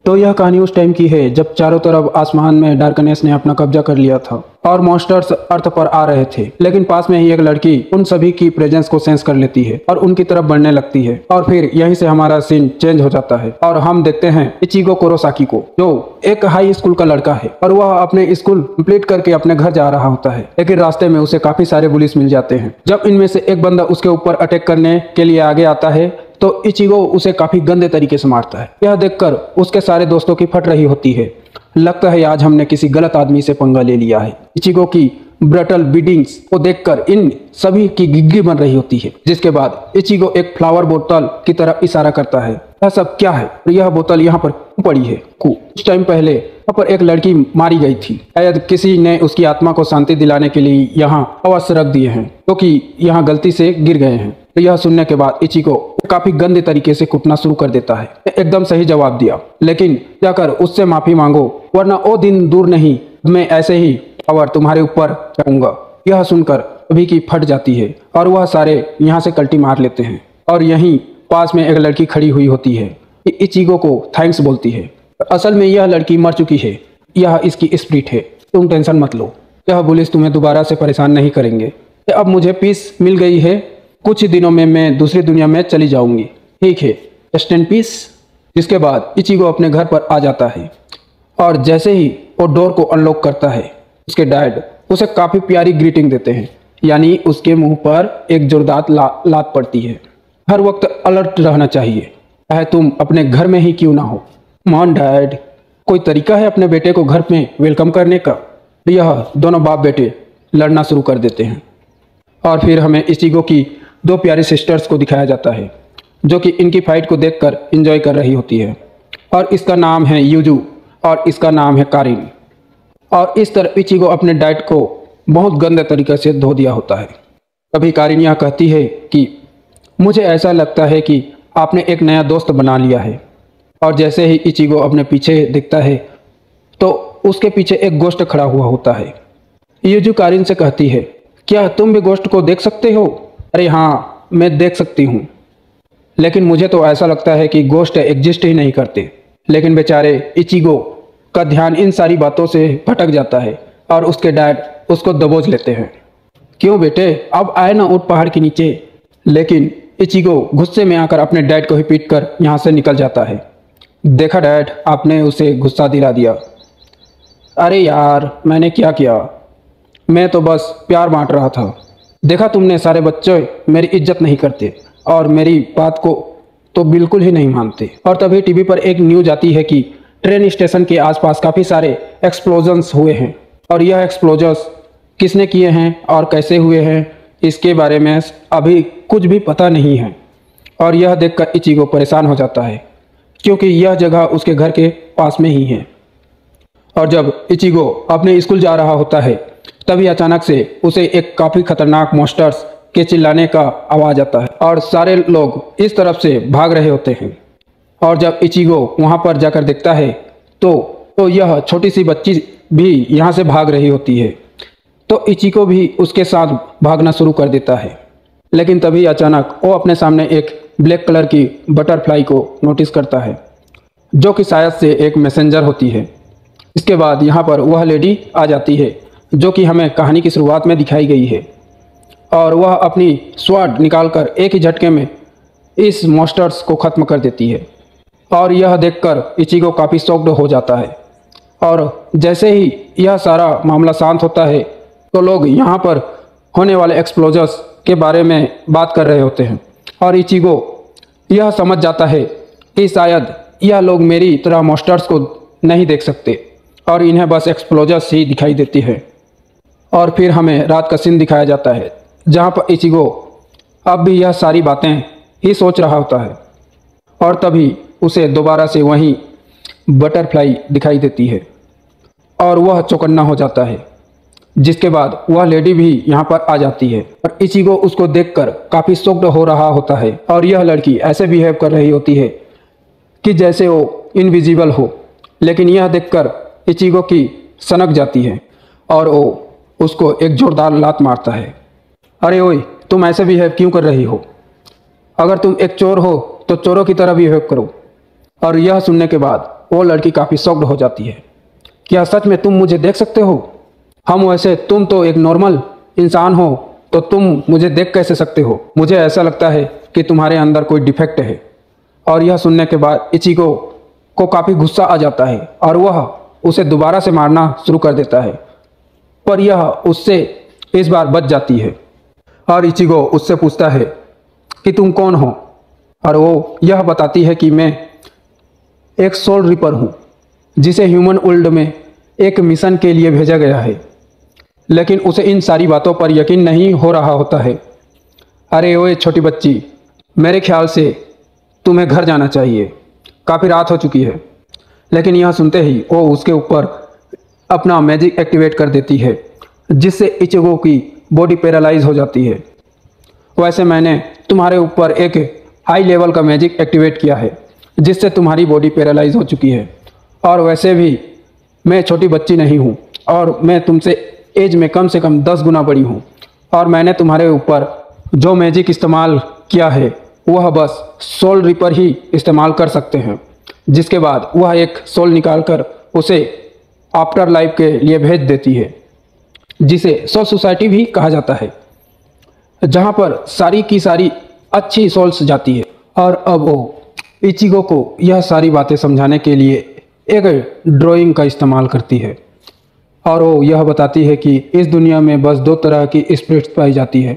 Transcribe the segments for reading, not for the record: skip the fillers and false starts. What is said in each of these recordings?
तो यह कहानी उस टाइम की है जब चारों तरफ आसमान में डार्कनेस ने अपना कब्जा कर लिया था और मॉन्स्टर्स अर्थ पर आ रहे थे। लेकिन पास में ही एक लड़की उन सभी की प्रेजेंस को सेंस कर लेती है और उनकी तरफ बढ़ने लगती है और फिर यहीं से हमारा सीन चेंज हो जाता है और हम देखते हैं इचिगो कुरोसाकी को, जो एक हाई स्कूल का लड़का है और वह अपने स्कूल कंप्लीट करके अपने घर जा रहा होता है। लेकिन रास्ते में उसे काफी सारे पुलिस मिल जाते हैं। जब इनमें से एक बंदा उसके ऊपर अटैक करने के लिए आगे आता है तो इचिगो उसे काफी गंदे तरीके से मारता है। यह देखकर उसके सारे दोस्तों की फट रही होती है। लगता है आज हमने किसी गलत आदमी से पंगा ले लिया है। इचिगो की ब्रटल बीडिंग्स को देखकर इन सभी की गिग्गी बन रही होती है। जिसके बाद इचिगो एक फ्लावर बोतल की तरफ इशारा करता है। यह सब क्या है? यह बोतल यहाँ पर पड़ी है। कुछ टाइम पहले यहाँ पर एक लड़की मारी गई थी। शायद किसी ने उसकी आत्मा को शांति दिलाने के लिए यहाँ अवश्य रख दिए हैं, क्योंकि यहाँ गलती से गिर गए हैं। तो यह सुनने के बाद इचिगो काफी गंदे तरीके से कूटना शुरू कर देता है। एकदम सही जवाब दिया, लेकिन जाकर उससे माफी मांगो वरना वो दिन दूर नहीं मैं ऐसे ही और तुम्हारे ऊपर चढ़ूंगा। यह सुनकर सभी की फट जाती है और वह सारे यहाँ से कल्टी मार लेते हैं। और यहीं पास में एक लड़की खड़ी हुई होती है। इचिगो को थैंक्स बोलती है। असल में यह लड़की मर चुकी है, यह इसकी स्पिरिट है, तुम टेंशन मत लो। यह पुलिस तुम्हें दोबारा से परेशान नहीं करेंगे। अब मुझे पीस मिल गई है, कुछ ही दिनों में मैं दूसरी दुनिया में चली जाऊंगी। ठीक है, रेस्ट इन पीस। जिसके बाद इचिगो अपने घर पर आ जाता है और जैसे ही वो डोर को अनलॉक करता है उसके डैड उसे काफी प्यारी ग्रीटिंग देते हैं, यानी उसके मुंह पर एक जोरदार लात पड़ती है। हर वक्त अलर्ट रहना चाहिए, चाहे तुम अपने घर में ही क्यों ना हो। मॉम डैड, कोई तरीका है अपने बेटे को घर में वेलकम करने का? यह दोनों बाप बेटे लड़ना शुरू कर देते हैं और फिर हमें इचिगो की दो प्यारी सिस्टर्स को दिखाया जाता है जो कि इनकी फाइट को देखकर एंजॉय कर रही होती है। और इसका नाम है यूजू और इसका नाम है कारिन। और इस तरह इचिगो अपने डाइट को बहुत गंदे तरीके से धो दिया होता है। तभी कारिन यह कहती है कि मुझे ऐसा लगता है कि आपने एक नया दोस्त बना लिया है। और जैसे ही इचिगो अपने पीछे दिखता है तो उसके पीछे एक गोश्त खड़ा हुआ होता है। यूजू कारिन से कहती है, क्या तुम भी गोश्त को देख सकते हो? अरे हाँ, मैं देख सकती हूँ, लेकिन मुझे तो ऐसा लगता है कि गोश्त एग्जिस्ट ही नहीं करते। लेकिन बेचारे इचिगो का ध्यान इन सारी बातों से भटक जाता है और उसके डैड उसको दबोच लेते हैं। क्यों बेटे, अब आए ना ऊँट पहाड़ के नीचे। लेकिन इचिगो गुस्से में आकर अपने डैड को ही पीट कर यहाँ से निकल जाता है। देखा डैड, आपने उसे गुस्सा दिला दिया। अरे यार, मैंने क्या किया, मैं तो बस प्यार बांट रहा था। देखा तुमने, सारे बच्चे मेरी इज्जत नहीं करते और मेरी बात को तो बिल्कुल ही नहीं मानते। और तभी टीवी पर एक न्यूज आती है कि ट्रेन स्टेशन के आसपास काफ़ी सारे एक्सप्लोजन्स हुए हैं और यह एक्सप्लोजन्स किसने किए हैं और कैसे हुए हैं इसके बारे में अभी कुछ भी पता नहीं है। और यह देखकर इचिगो परेशान हो जाता है क्योंकि यह जगह उसके घर के पास में ही है। और जब इचिगो अपने स्कूल जा रहा होता है तभी अचानक से उसे एक काफ़ी खतरनाक मॉन्स्टर्स के चिल्लाने का आवाज़ आता है और सारे लोग इस तरफ से भाग रहे होते हैं। और जब इचिगो वहाँ पर जाकर देखता है तो यह छोटी सी बच्ची भी यहाँ से भाग रही होती है। तो इचिगो भी उसके साथ भागना शुरू कर देता है। लेकिन तभी अचानक वो अपने सामने एक ब्लैक कलर की बटरफ्लाई को नोटिस करता है जो कि शायद से एक मैसेंजर होती है। इसके बाद यहाँ पर वह लेडी आ जाती है जो कि हमें कहानी की शुरुआत में दिखाई गई है और वह अपनी स्वॉर्ड निकालकर एक ही झटके में इस मॉन्स्टर्स को ख़त्म कर देती है। और यह देखकर इचिगो काफ़ी शॉक्ड हो जाता है। और जैसे ही यह सारा मामला शांत होता है तो लोग यहाँ पर होने वाले एक्सप्लोजर्स के बारे में बात कर रहे होते हैं और इचिगो यह समझ जाता है कि शायद यह लोग मेरी तरह मॉन्स्टर्स को नहीं देख सकते और इन्हें बस एक्सप्लोजर्स ही दिखाई देती है। और फिर हमें रात का सीन दिखाया जाता है जहाँ पर इचिगो अब भी यह सारी बातें ही सोच रहा होता है और तभी उसे दोबारा से वही बटरफ्लाई दिखाई देती है और वह चौकन्ना हो जाता है। जिसके बाद वह लेडी भी यहाँ पर आ जाती है और इचिगो उसको देखकर काफ़ी शॉक्ड हो रहा होता है और यह लड़की ऐसे बिहेव कर रही होती है कि जैसे वो इनविजिबल हो। लेकिन यह देखकर इचिगो की सनक जाती है और वो उसको एक जोरदार लात मारता है। अरे ओए, तुम ऐसे बिहेव क्यों कर रही हो? अगर तुम एक चोर हो तो चोरों की तरह बिहेव करो। और यह सुनने के बाद वो लड़की काफ़ी शॉक्ड हो जाती है। क्या सच में तुम मुझे देख सकते हो? हम वैसे तुम तो एक नॉर्मल इंसान हो, तो तुम मुझे देख कैसे सकते हो? मुझे ऐसा लगता है कि तुम्हारे अंदर कोई डिफेक्ट है। और यह सुनने के बाद इचिगो को काफ़ी गुस्सा आ जाता है और वह उसे दोबारा से मारना शुरू कर देता है, पर यह उससे इस बार बच जाती है। और इचिगो उससे पूछता है कि तुम कौन हो, और वो यह बताती है कि मैं एक सोल रिपर हूँ जिसे ह्यूमन वर्ल्ड में एक मिशन के लिए भेजा गया है। लेकिन उसे इन सारी बातों पर यकीन नहीं हो रहा होता है। अरे ओए छोटी बच्ची, मेरे ख्याल से तुम्हें घर जाना चाहिए, काफ़ी रात हो चुकी है। लेकिन यह सुनते ही वो उसके ऊपर अपना मैजिक एक्टिवेट कर देती है, जिससे इचिगो की बॉडी पैरालाइज हो जाती है। वैसे मैंने तुम्हारे ऊपर एक हाई लेवल का मैजिक एक्टिवेट किया है, जिससे तुम्हारी बॉडी पैरालाइज हो चुकी है। और वैसे भी मैं छोटी बच्ची नहीं हूँ, और मैं तुमसे एज में कम से कम 10 गुना बड़ी हूँ। और मैंने तुम्हारे ऊपर जो मैजिक इस्तेमाल किया है वह बस सोल रिपर ही इस्तेमाल कर सकते हैं, जिसके बाद वह एक सोल निकालकर उसे आफ्टर लाइफ के लिए भेज देती है, जिसे सोल सोसाइटी भी कहा जाता है, जहाँ पर सारी की सारी अच्छी सोल्स जाती है। और अब वो इचिगो को यह सारी बातें समझाने के लिए एक ड्राइंग का इस्तेमाल करती है, और वो यह बताती है कि इस दुनिया में बस 2 तरह की स्पिरिट्स पाई जाती है।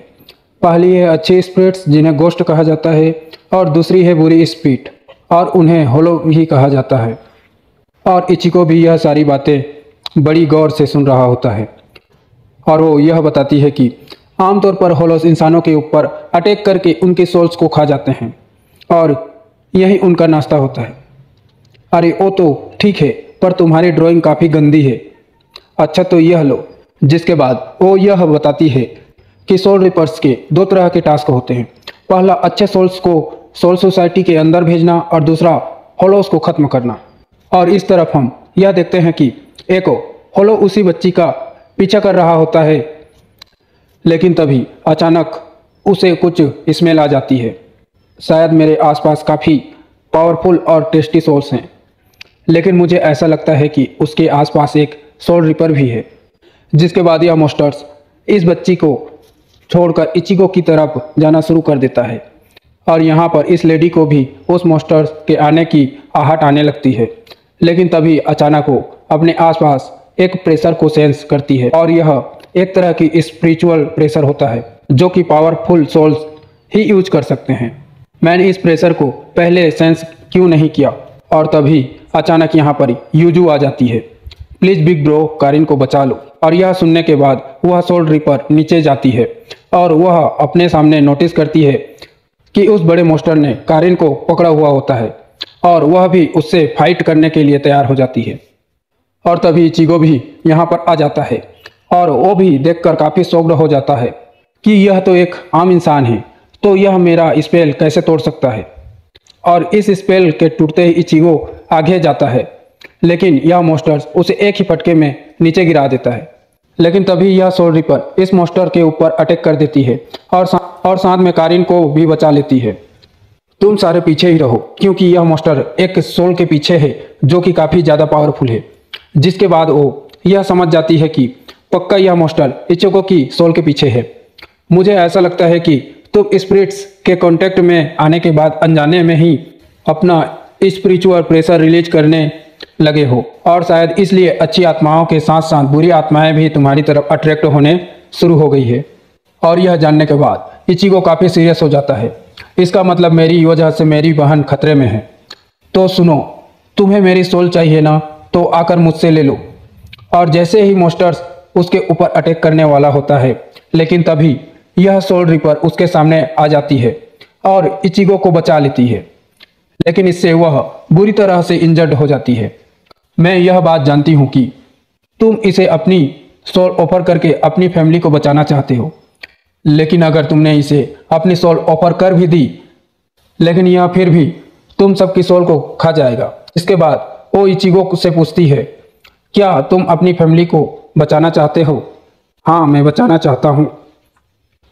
पहली है अच्छी स्पिरिट्स जिन्हें गोस्ट कहा जाता है, और दूसरी है बुरी स्पिरिट और उन्हें होलो भी कहा जाता है। और इचिगो भी यह सारी बातें बड़ी गौर से सुन रहा होता है, और वो यह बताती है कि आमतौर पर होलोस इंसानों के ऊपर अटैक करके उनके सोल्स को खा जाते हैं, और यही उनका नाश्ता होता है। अरे वो तो ठीक है, पर तुम्हारी ड्राइंग काफ़ी गंदी है। अच्छा तो यह लो। जिसके बाद वो यह बताती है कि सोल रिपर्स के 2 तरह के टास्क होते हैं। पहला अच्छे सोल्स को सोल सोसाइटी के अंदर भेजना, और दूसरा होलोस को ख़त्म करना। और इस तरफ हम यह देखते हैं कि एक होलो उसी बच्ची का पीछा कर रहा होता है, लेकिन तभी अचानक उसे कुछ स्मेल आ जाती है। शायद मेरे आसपास काफ़ी पावरफुल और टेस्टी सोल्स हैं, लेकिन मुझे ऐसा लगता है कि उसके आसपास एक सोल रिपर भी है। जिसके बाद यह मॉन्स्टर्स इस बच्ची को छोड़कर इचिगो की तरफ जाना शुरू कर देता है, और यहाँ पर इस लेडी को भी उस मॉन्स्टर्स के आने की आहट आने लगती है। लेकिन तभी अचानक वो अपने आसपास एक प्रेशर को सेंस करती है, और यह एक तरह की स्पिरिचुअल प्रेशर होता है जो कि पावरफुल सोल्स ही यूज कर सकते हैं। मैंने इस प्रेशर को पहले सेंस क्यों नहीं किया? और तभी अचानक यहाँ पर यूजू आ जाती है। प्लीज बिग ब्रो, कारिन को बचा लो। और यह सुनने के बाद वह सोल रिपर नीचे जाती है, और वह अपने सामने नोटिस करती है कि उस बड़े मॉन्स्टर ने कारिन को पकड़ा हुआ होता है, और वह भी उससे फाइट करने के लिए तैयार हो जाती है। और तभी इचिगो भी यहाँ पर आ जाता है, और वो भी देखकर काफ़ी शॉक्ड हो जाता है कि यह तो एक आम इंसान है, तो यह मेरा स्पेल कैसे तोड़ सकता है। और इस स्पेल के टूटते ही इचिगो आगे जाता है, लेकिन यह मॉन्स्टर उसे एक ही फटके में नीचे गिरा देता है। लेकिन तभी यह सोल रिपर इस मॉन्स्टर के ऊपर अटैक कर देती है, और साथ में कारिन को भी बचा लेती है। तुम सारे पीछे ही रहो, क्योंकि यह मॉन्स्टर एक सोल के पीछे है जो कि काफ़ी ज़्यादा पावरफुल है। जिसके बाद वो यह समझ जाती है कि पक्का यह मॉन्स्टर इचिगो की सोल के पीछे है। मुझे ऐसा लगता है कि तुम स्पिरिट्स के कांटेक्ट में आने के बाद अनजाने में ही अपना स्पिरिचुअल प्रेशर रिलीज करने लगे हो, और शायद इसलिए अच्छी आत्माओं के साथ साथ बुरी आत्माएं भी तुम्हारी तरफ अट्रैक्ट होने शुरू हो गई है। और यह जानने के बाद इचिगो काफ़ी सीरियस हो जाता है। इसका मतलब मेरी वजह से मेरी बहन खतरे में है। तो सुनो, तुम्हें मेरी सोल चाहिए ना, तो आकर मुझसे ले लो। और जैसे ही मॉन्स्टर्स उसके ऊपर अटैक करने वाला होता है, लेकिन तभी यह सोल रिपर उसके सामने आ जाती है और इचिगो को बचा लेती है। लेकिन इससे वह बुरी तरह से इंजर्ड हो जाती है। मैं यह बात जानती हूँ कि तुम इसे अपनी सोल ऑफर करके अपनी फैमिली को बचाना चाहते हो, लेकिन अगर तुमने इसे अपनी सोल ऑफर कर भी दी, लेकिन यह फिर भी तुम सबकी सोल को खा जाएगा। इसके बाद वो इचिगो से पूछती है, क्या तुम अपनी फैमिली को बचाना चाहते हो? हाँ, मैं बचाना चाहता हूँ।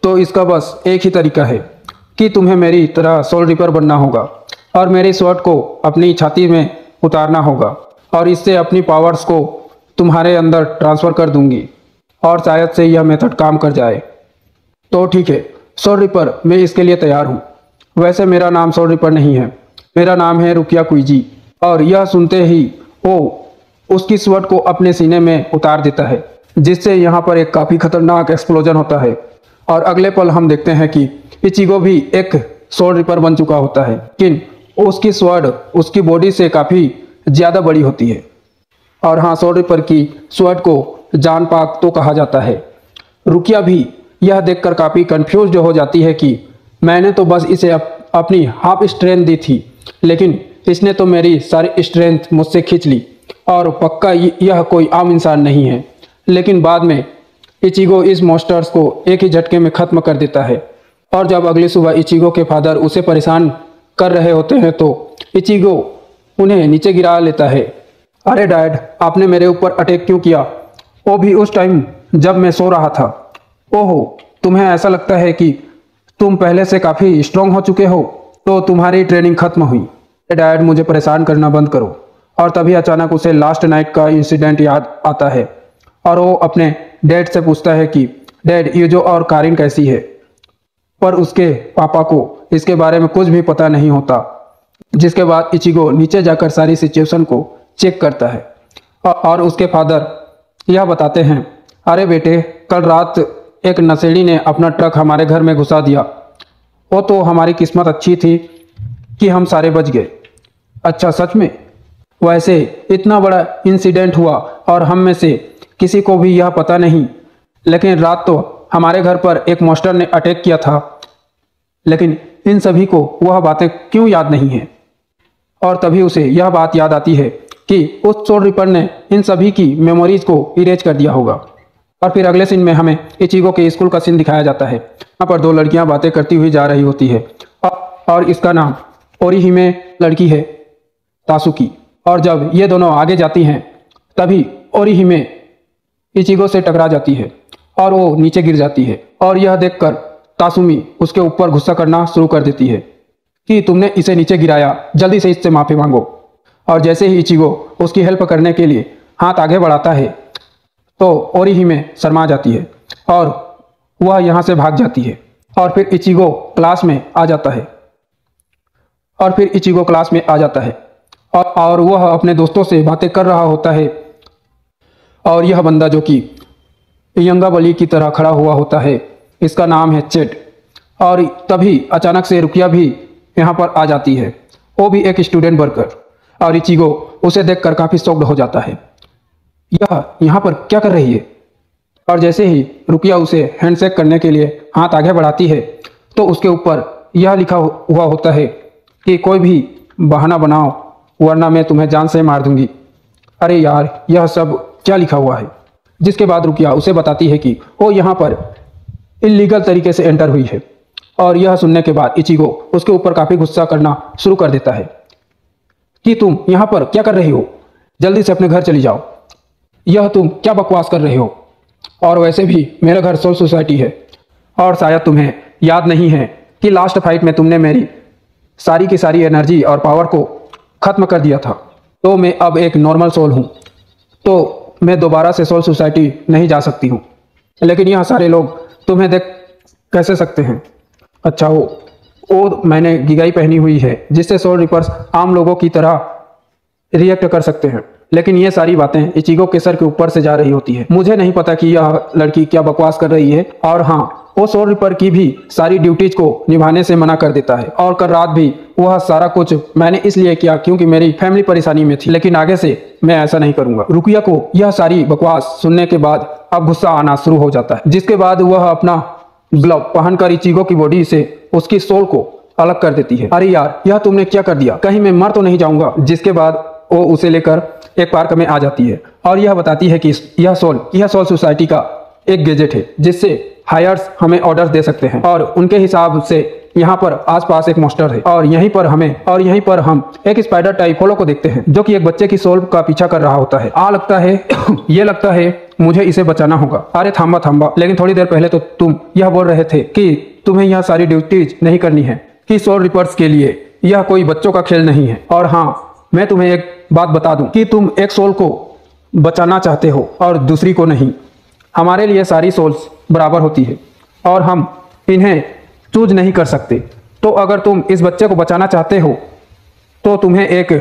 तो इसका बस एक ही तरीका है कि तुम्हें मेरी तरह सोल रिपर बनना होगा और मेरे स्वॉर्ड को अपनी छाती में उतारना होगा और इससे अपनी पावर्स को तुम्हारे अंदर ट्रांसफ़र कर दूंगी और शायद से यह मेथड काम कर जाए। तो ठीक है सोल रिपर, मैं इसके लिए तैयार हूँ। वैसे मेरा नाम सोल रिपर नहीं है, मेरा नाम है रुकिया कुइजी। और यह सुनते ही वो उसकी स्वॉर्ड को अपने सीने में उतार देता है, जिससे यहाँ पर एक काफ़ी खतरनाक एक्सप्लोजन होता है। और अगले पल हम देखते हैं कि इचिगो भी एक सोल रिपर बन चुका होता है, लेकिन उसकी स्वॉर्ड उसकी बॉडी से काफ़ी ज़्यादा बड़ी होती है। और हाँ, सोल रिपर की स्वॉर्ड को जान पाक तो कहा जाता है। रुकिया भी यह देखकर काफ़ी कंफ्यूज हो जाती है कि मैंने तो बस इसे अपनी हाफ स्ट्रेंथ दी थी, लेकिन इसने तो मेरी सारी स्ट्रेंथ मुझसे खींच ली और पक्का यह कोई आम इंसान नहीं है। लेकिन बाद में इचिगो इस मॉन्स्टर्स को एक ही झटके में ख़त्म कर देता है। और जब अगली सुबह इचिगो के फादर उसे परेशान कर रहे होते हैं तो इचिगो उन्हें नीचे गिरा लेता है। अरे डैड, आपने मेरे ऊपर अटैक क्यों किया, वो भी उस टाइम जब मैं सो रहा था। ओहो, तुम्हें ऐसा लगता है कि तुम पहले से काफ़ी स्ट्रांग हो चुके हो, तो तुम्हारी ट्रेनिंग खत्म हुई। डैड, मुझे परेशान करना बंद करो। और तभी अचानक उसे लास्ट नाइट का इंसिडेंट याद आता है और वो अपने डैड से पूछता है कि डैड, यूजो और कारिन कैसी है। पर उसके पापा को इसके बारे में कुछ भी पता नहीं होता। जिसके बाद इचिगो नीचे जाकर सारी सिचुएशन को चेक करता है और उसके फादर यह बताते हैं, अरे बेटे, कल रात एक नशेड़ी ने अपना ट्रक हमारे घर में घुसा दिया। वो तो हमारी किस्मत अच्छी थी कि हम सारे बच गए। अच्छा, सच में? वैसे इतना बड़ा इंसिडेंट हुआ और हम में से किसी को भी यह पता नहीं, लेकिन रात तो हमारे घर पर एक मॉन्स्टर ने अटैक किया था। लेकिन इन सभी को वह बातें क्यों याद नहीं है? और तभी उसे यह बात याद आती है कि उस सोल रिपर ने इन सभी की मेमोरीज को इरेज कर दिया होगा। और फिर अगले सीन में हमें इचिगो के स्कूल का सीन दिखाया जाता है। यहाँ पर दो लड़कियां बातें करती हुई जा रही होती है और इसका नाम ओरिहिमे लड़की है तासुकी। और जब ये दोनों आगे जाती हैं तभी ओरिहिमे इचिगो से टकरा जाती है और वो नीचे गिर जाती है। और यह देखकर तासुमी उसके ऊपर गुस्सा करना शुरू कर देती है कि तुमने इसे नीचे गिराया, जल्दी से इससे माफ़ी मांगो। और जैसे ही इचिगो उसकी हेल्प करने के लिए हाथ आगे बढ़ाता है तो ओरिहिमे शर्मा जाती है और वह यहाँ से भाग जाती है। और फिर इचिगो क्लास में आ जाता है और वह अपने दोस्तों से बातें कर रहा होता है। और यह बंदा जो कि यंगा बली की तरह खड़ा हुआ होता है, इसका नाम है चेट। और तभी अचानक से रुकिया भी यहाँ पर आ जाती है, वो भी एक स्टूडेंट वर्कर। और इचिगो उसे देखकर काफ़ी शॉक्ड हो जाता है, यह यहाँ पर क्या कर रही है। और जैसे ही रुकिया उसे हैंडशेक करने के लिए हाथ आगे बढ़ाती है तो उसके ऊपर यह लिखा हुआ होता है कि कोई भी बहाना बनाओ वरना मैं तुम्हें जान से मार दूंगी। अरे यार, यह सब क्या लिखा हुआ है। जिसके बाद रुकिया उसे बताती है कि वो यहाँ पर इलीगल तरीके से एंटर हुई है। और यह सुनने के बाद इचिगो उसके ऊपर काफ़ी गुस्सा करना शुरू कर देता है कि तुम यहाँ पर क्या कर रही हो, जल्दी से अपने घर चली जाओ, यह तुम क्या बकवास कर रहे हो। और वैसे भी मेरा घर सोल सोसाइटी है और शायद तुम्हें याद नहीं है कि लास्ट फाइट में तुमने मेरी सारी की सारी एनर्जी और पावर को ख़त्म कर दिया था। तो मैं अब एक नॉर्मल सोल हूँ, तो मैं दोबारा से सोल सोसाइटी नहीं जा सकती हूँ। लेकिन यहाँ सारे लोग तुम्हें देख कैसे सकते हैं। अच्छा, वो मैंने गिगाई पहनी हुई है जिससे सोल रिपर्स आम लोगों की तरह रिएक्ट कर सकते हैं। लेकिन ये सारी बातें इचिगो के सर के ऊपर से जा रही होती है। मुझे नहीं पता कि यह लड़की क्या बकवास कर रही है। और हाँ, वो सोल रिपर की भी सारी ड्यूटीज को निभाने से मना कर देता है। और कल रात भी वह सारा कुछ मैंने इसलिए किया क्योंकि मेरी फैमिली परेशानी में थी, लेकिन आगे से मैं ऐसा नहीं करूंगा। रुकिया को यह सारी बकवास सुनने के बाद अब गुस्सा आना शुरू हो जाता है, जिसके बाद वह अपना ग्लव पहनकर इचिगो की बॉडी से उसकी सोल को अलग कर देती है। अरे यार, यह तुमने क्या कर दिया, कहीं मैं मर तो नहीं जाऊंगा। जिसके बाद वो उसे लेकर एक पार्क में आ जाती है और यह बताती है कि यह सोल सोसाइटी का एक गैजेट है जिससे हायर्स हमें ऑर्डर्स दे सकते हैं। और उनके हिसाब से यहाँ पर आसपास एक मॉन्स्टर है और यहीं पर हम एक स्पाइडर टाइप होलो को देखते हैं जो कि एक बच्चे की सोल का पीछा कर रहा होता है। ये लगता है मुझे इसे बचाना होगा। अरे थांबा, लेकिन थोड़ी देर पहले तो तुम यह बोल रहे थे कि तुम्हें यह सारी ड्यूटीज नहीं करनी है, कि सोल रिपर्स के लिए यह कोई बच्चों का खेल नहीं है। और हाँ, मैं तुम्हें एक बात बता दूं कि तुम एक सोल को बचाना चाहते हो और दूसरी को नहीं। हमारे लिए सारी सोल्स बराबर होती है और हम इन्हें चूज नहीं कर सकते। तो अगर तुम इस बच्चे को बचाना चाहते हो तो तुम्हें एक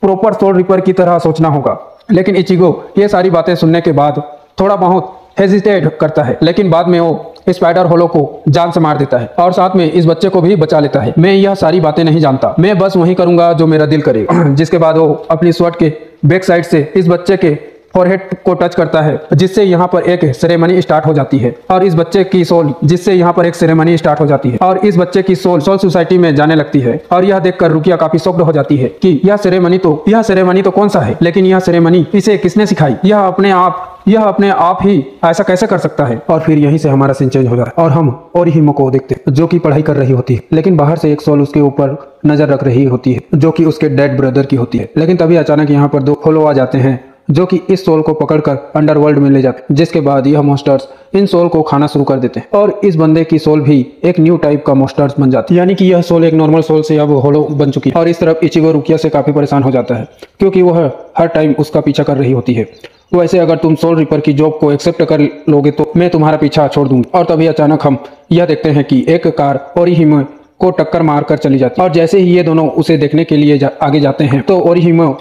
प्रॉपर सोल रिपर की तरह सोचना होगा। लेकिन इचिगो ये सारी बातें सुनने के बाद थोड़ा बहुत हेजिटेट करता है, लेकिन बाद में वो स्पाइडर होलो को जान से मार देता है और साथ में इस बच्चे को भी बचा लेता है। मैं यह सारी बातें नहीं जानता, मैं बस वही करूंगा जो मेरा दिल करेगा। जिसके बाद वो अपनी स्वॉर्ड के बैक साइड से इस बच्चे के फॉरहेड को टच करता है, जिससे यहाँ पर एक सेरेमनी स्टार्ट हो जाती है और इस बच्चे की सोल स्टार्ट हो जाती है और इस बच्चे की सोल सोसाइटी में जाने लगती है। और यह देखकर रुकिया काफी शॉक्ड हो जाती है कि यह सेरेमनी तो कौन सा है, लेकिन यह सेरेमनी इसे किसने सिखाई? यह अपने आप ही ऐसा कैसे कर सकता है? और फिर यहीं से हमारा सीन चेंज हो जाता है और हम ओरिहिमे को देखते हैं जो कि पढ़ाई कर रही होती है, लेकिन बाहर से एक सोल उसके ऊपर नजर रख रही होती है जो कि उसके डेड ब्रदर की होती है। लेकिन तभी अचानक यहाँ पर 2 होलो आ जाते हैं जो कि इस सोल को पकड़कर अंडरवर्ल्ड में ले जाते हैं, जिसके बाद यह मॉन्स्टर्स इन सोल को खाना शुरू कर देते हैं और इस बंदे की सोल भी एक न्यू टाइप का मॉन्स्टर्स बन जाती है। यानी कि यह सोल एक नॉर्मल सोल से अब होलो बन चुकी है। और इस तरफ इचिगो रुकिया से काफी परेशान हो जाता है क्योंकि वह हर टाइम उसका पीछा कर रही होती है। वैसे अगर तुम सोल रिपर की जॉब को एक्सेप्ट कर लोगे तो मैं तुम्हारा पीछा छोड़ दूंगा। और तभी अचानक हम यह देखते हैं कि एक कार ओरिहिमे को टक्कर मारकर चली जाती है और जैसे ही ये दोनों उसे देखने के लिए आगे जाते हैं तो ओरिहिमे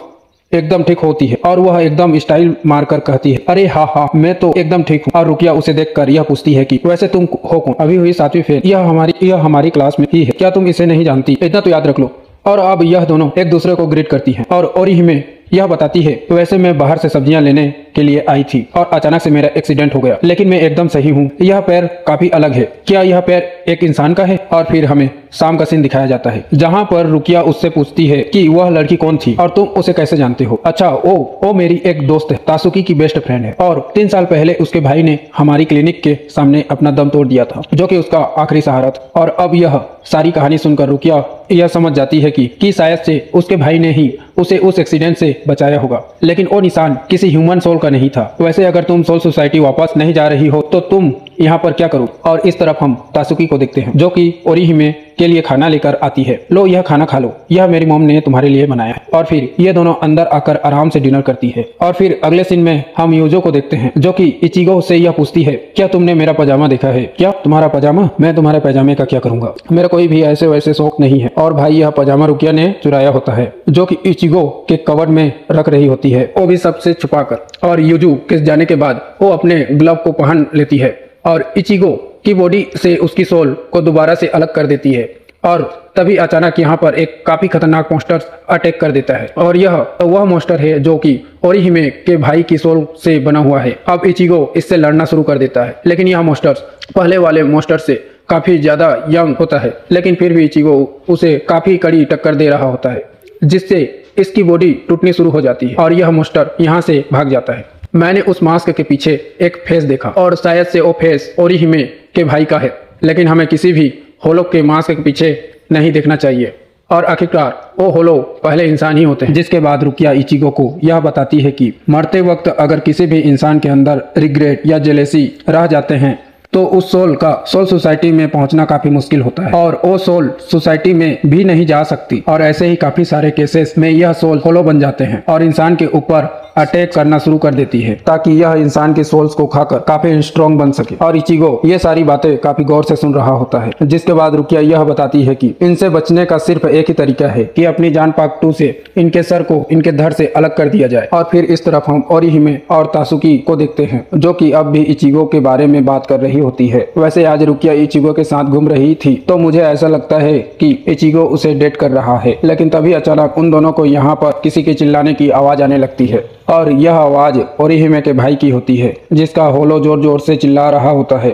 एकदम ठीक होती है और वह एकदम स्टाइल मारकर कहती है, अरे हाँ मैं तो एकदम ठीक हूँ। और रुकिया उसे देखकर यह पूछती है कि वैसे तुम हो कौन? अभी हुई 7वीं फेल, यह हमारी क्लास में ही है, क्या तुम इसे नहीं जानती? इतना तो याद रख लो। और अब यह दोनों एक दूसरे को ग्रीट करती हैं और ओरिहिमे यह बताती है, वैसे मैं बाहर से सब्जियां लेने के लिए आई थी और अचानक से मेरा एक्सीडेंट हो गया, लेकिन मैं एकदम सही हूँ। यह पैर काफी अलग है, क्या यह पैर एक इंसान का है? और फिर हमें शाम का सीन दिखाया जाता है जहाँ पर रुकिया उससे पूछती है कि वह लड़की कौन थी और तुम उसे कैसे जानते हो? अच्छा, वो मेरी एक दोस्त है, तासुकी की बेस्ट फ्रेंड है और 3 साल पहले उसके भाई ने हमारी क्लिनिक के सामने अपना दम तोड़ दिया था, जो कि उसका आखिरी सहारा था। और अब यह सारी कहानी सुनकर रुकिया यह समझ जाती है कि शायद से उसके भाई ने ही उसे उस एक्सीडेंट से बचाया होगा, लेकिन वो निशान किसी ह्यूमन सोल का नहीं था। वैसे अगर तुम सोल सोसाइटी वापस नहीं जा रही हो तो तुम यहाँ पर क्या करो? और इस तरफ हम तासुकी को देखते हैं जो कि ओरिहिमे के लिए खाना लेकर आती है। लो यह खाना खा लो, यह मेरी मॉम ने तुम्हारे लिए बनाया है। और फिर ये दोनों अंदर आकर आराम से डिनर करती है। और फिर अगले सीन में हम यूजो को देखते हैं जो कि इचिगो से यह पूछती है, क्या तुमने मेरा पजामा देखा है? क्या तुम्हारा पजामा? मैं तुम्हारे पजामे का क्या करूंगा? मेरा कोई भी ऐसे वैसे शौक नहीं है। और भाई यह पजामा रुकिया ने चुराया होता है जो कि इचिगो के कवर्ड में रख रही होती है, वो भी सबसे छुपाकर। और यूजू के जाने के बाद वो अपने ग्लव को पहन लेती है और इचिगो की बॉडी से उसकी सोल को दोबारा से अलग कर देती है। और तभी अचानक यहाँ पर एक काफी खतरनाक मॉन्स्टर अटैक कर देता है और यह वह मॉन्स्टर है जो कि ओरिहिमे के भाई की सोल से बना हुआ है। अब इचिगो इससे लड़ना शुरू कर देता है, लेकिन यह मॉन्स्टर पहले वाले मॉन्स्टर से काफी ज्यादा यंग होता है, लेकिन फिर भी इचिगो उसे काफी कड़ी टक्कर दे रहा होता है, जिससे इसकी बॉडी टूटनी शुरू हो जाती है और यह मॉन्स्टर यहाँ से भाग जाता है। मैंने उस मास्क के पीछे एक फेस देखा और शायद से वो फेस ओरिहिमे के भाई का है, लेकिन हमें किसी भी होलो के मास्क के पीछे नहीं देखना चाहिए। और आखिरकार वो होलो पहले इंसान ही होते हैं। जिसके बाद रुकिया इचिगो को यह बताती है कि मरते वक्त अगर किसी भी इंसान के अंदर रिग्रेट या जेलेसी रह जाते हैं तो उस सोल का सोल सोसाइटी में पहुंचना काफी मुश्किल होता है और वो सोल सोसाइटी में भी नहीं जा सकती। और ऐसे ही काफी सारे केसेस में यह सोल होलो बन जाते हैं और इंसान के ऊपर अटैक करना शुरू कर देती है ताकि यह इंसान के सोल्स को खाकर काफी स्ट्रॉन्ग बन सके। और इचिगो ये सारी बातें काफी गौर से सुन रहा होता है। जिसके बाद रुकिया यह बताती है कि इनसे बचने का सिर्फ एक ही तरीका है कि अपनी जान पाक 2 से इनके सर को इनके धड़ से अलग कर दिया जाए। और फिर इस तरफ हम ओरिहिमे और तासुकी को देखते हैं जो कि अब भी इचिगो के बारे में बात कर रही होती है। वैसे आज रुकिया इचिगो के साथ घूम रही थी तो मुझे ऐसा लगता है कि इचिगो उसे डेट कर रहा है, लेकिन तभी अचानक उन दोनों को यहाँ पर किसी के चिल्लाने की आवाज आने लगती है और यह आवाज ओरिहिमे के भाई की होती है जिसका होलो जोर जोर से चिल्ला रहा होता है।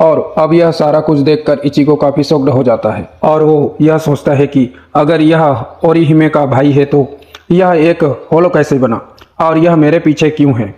और अब यह सारा कुछ देखकर इचिगो काफी शॉक्ड हो जाता है और वो यह सोचता है कि अगर यह ओरिहिमे का भाई है तो यह एक होलो कैसे बना और यह मेरे पीछे क्यों है।